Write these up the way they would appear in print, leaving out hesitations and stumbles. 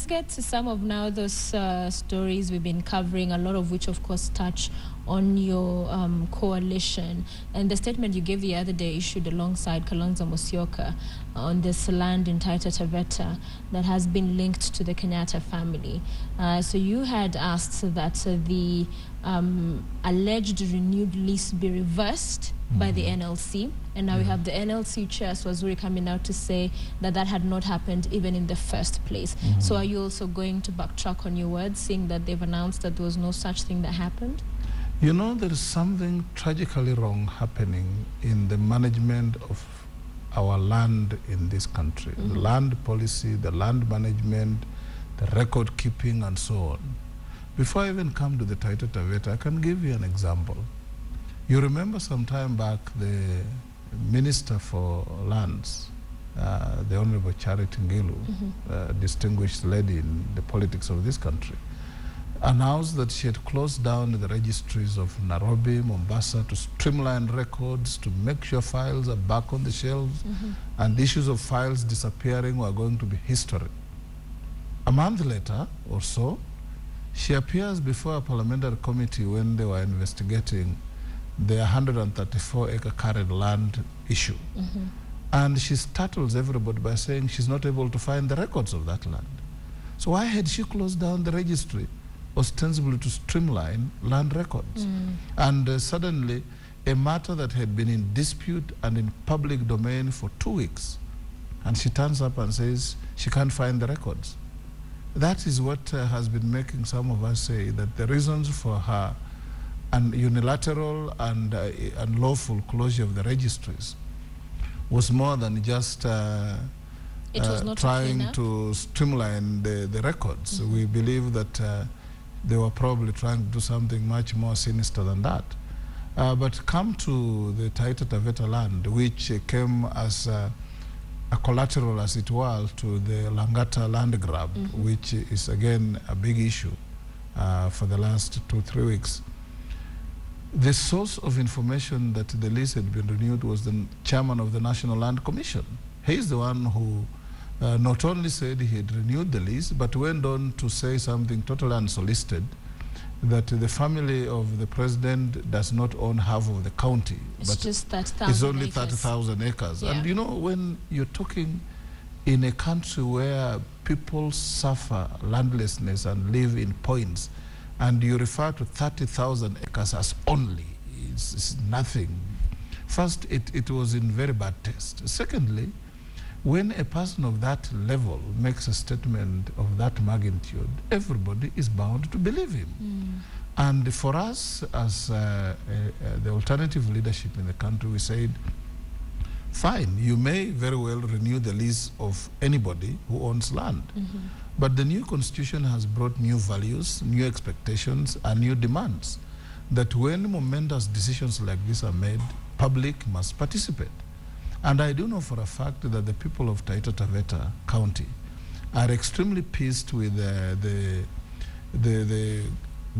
get to some of now those stories we've been covering, a lot of which, of course, touch on your coalition. And the statement you gave the other day, issued alongside Kalonzo Musyoka on this land in Taita Taveta that has been linked to the Kenyatta family. So you had asked that the alleged renewed lease be reversed by the NLC, and now we have the NLC chair, Swazuri, coming out to say that that had not happened even in the first place. So are you also going to backtrack on your words, seeing that they've announced that there was no such thing that happened? You know, there is something tragically wrong happening in the management of our land in this country. The land policy, the land management, the record keeping, and so on. Before I even come to the Taita Taveta, I can give you an example. You remember some time back, the Minister for Lands, the Honorable Charity Ngilu, distinguished lady in the politics of this country, announced that she had closed down the registries of Nairobi, Mombasa, to streamline records, to make sure files are back on the shelves, and issues of files disappearing were going to be history. A month later or so, she appears before a parliamentary committee when they were investigating the 134-acre carried land issue. And she startles everybody by saying she's not able to find the records of that land. So why had she closed down the registry? Ostensibly to streamline land records. And suddenly, a matter that had been in dispute and in public domain for 2 weeks, and she turns up and says she can't find the records. That is what has been making some of us say that the reasons for her unilateral and unlawful closure of the registries was more than just trying to streamline the records. We believe that they were probably trying to do something much more sinister than that. But come to the Taita Taveta land, which came as a collateral, as it were, to the Langata land grab, which is again a big issue for the last 2-3 weeks. The source of information that the lease had been renewed was the chairman of the National Land Commission. He's the one who not only said he had renewed the lease, but went on to say something totally unsolicited, that the family of the president does not own half of the county. It's but just 30,000 it's only acres. 30,000 acres. Yeah. And you know, when you're talking in a country where people suffer landlessness and live in points, and you refer to 30,000 acres as only, it's nothing. First, it was in very bad taste. Secondly, when a person of that level makes a statement of that magnitude, everybody is bound to believe him. And for us, as the alternative leadership in the country, we said, fine, you may very well renew the lease of anybody who owns land. But the new constitution has brought new values, new expectations, and new demands that when momentous decisions like this are made, public must participate. And I do know for a fact that the people of Taita Taveta County are extremely pissed with the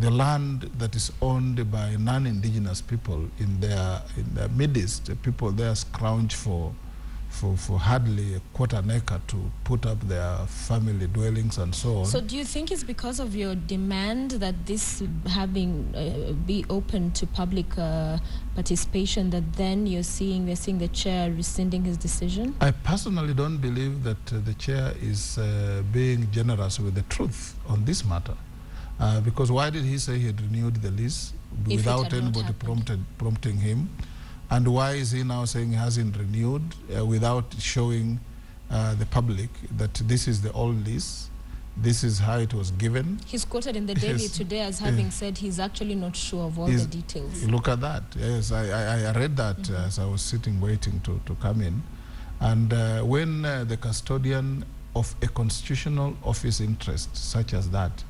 land that is owned by non-indigenous people in their midst. People there scrounge for hardly a quarter an acre to put up their family dwellings and so on. So do you think it's because of your demand that this having be open to public participation that then we're seeing the chair rescinding his decision? I personally don't believe that the chair is being generous with the truth on this matter. Because why did he say he had renewed the lease without anybody prompting him? And why is he now saying he hasn't renewed without showing the public that this is the old lease, this is how it was given? He's quoted in the Daily today as having said he's actually not sure of all the details. Look at that. Yes, I read that as I was sitting waiting to come in. And when the custodian of a constitutional office interest such as that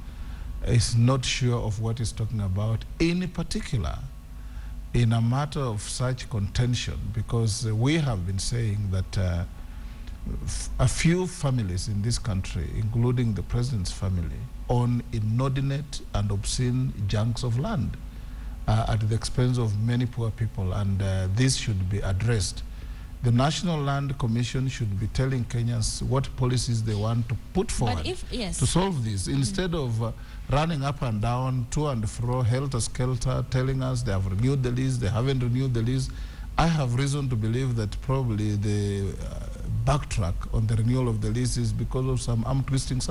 is not sure of what he's talking about, in particular, in a matter of such contention, because we have been saying that a few families in this country, including the president's family, own inordinate and obscene chunks of land at the expense of many poor people, and this should be addressed The National Land Commission should be telling Kenyans what policies they want to put forward to solve this, instead of running up and down, to and fro, helter-skelter, telling us they have renewed the lease, they haven't renewed the lease. I have reason to believe that probably the backtrack on the renewal of the lease is because of some arm twisting.